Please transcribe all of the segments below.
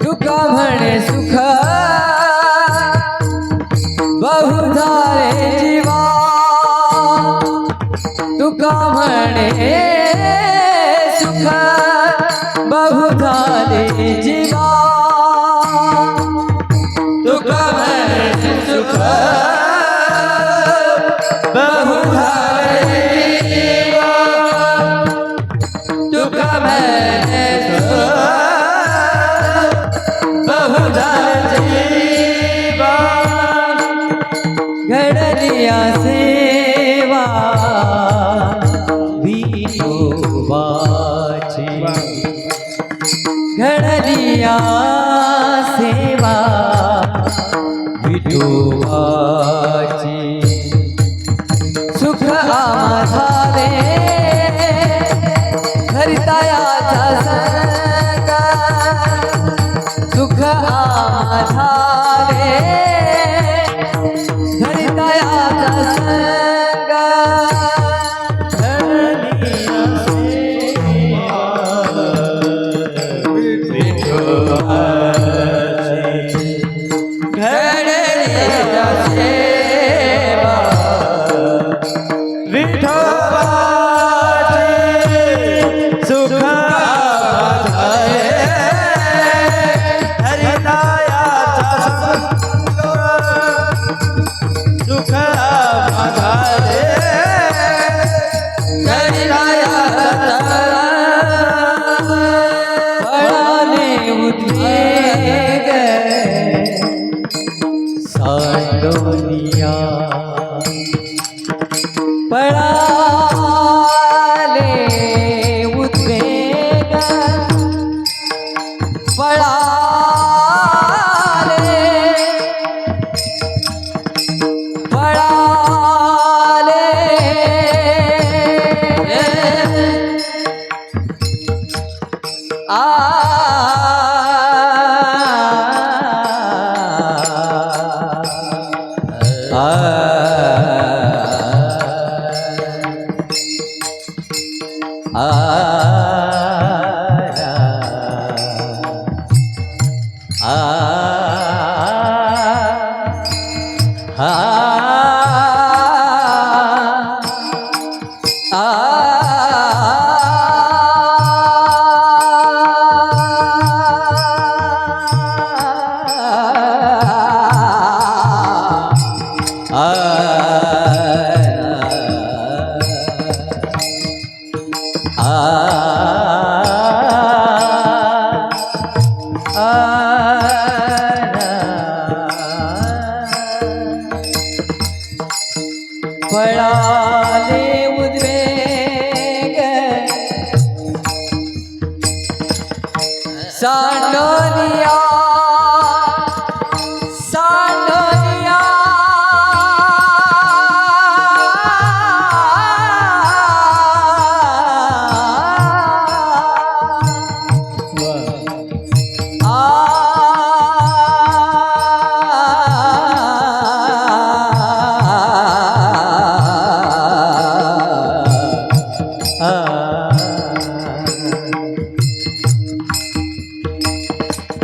तुका म्हणे सुख बहु झाले जीवा तुका म्हणे सुख बहु झाले जीवा तुका म्हणे सुख बहु झाले जीवा तुका म्हणे सुख बहु झाले जीवा घडलिया सेवा विठोबाची घडलिया सेवा विठोबाची सुख आम्हा झाले हरितायाचा संग सुख आम्हा झाले हरितायाचा संग घडलिया सेवा विठोबाची सुख झाले हरितायाचा संग सुख झाले हरितायाचा पळाले उद्वेग सांडोलिया पळाले उद्वेग पळाले पळाले पळाले उद्वेग सांडोलिया सांडोलिया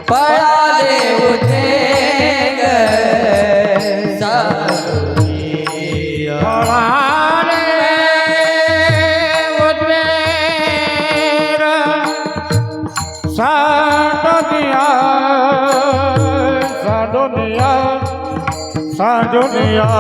पळाले उद्वेग सांडोलिया पळाले उद्वेग सांडोलिया सांडोलिया सांडोलिया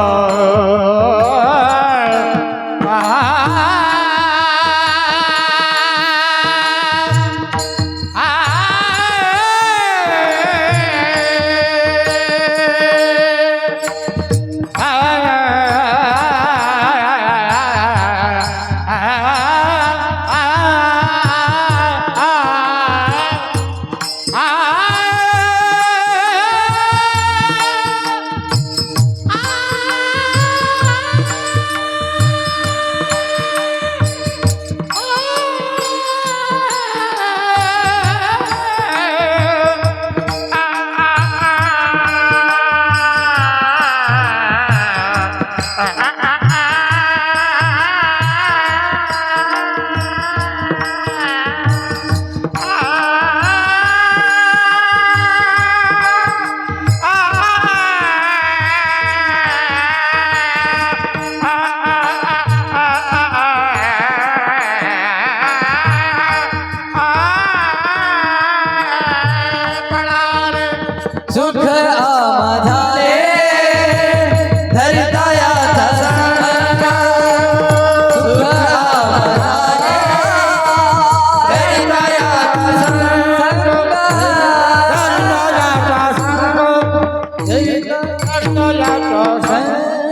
सुख आम्हा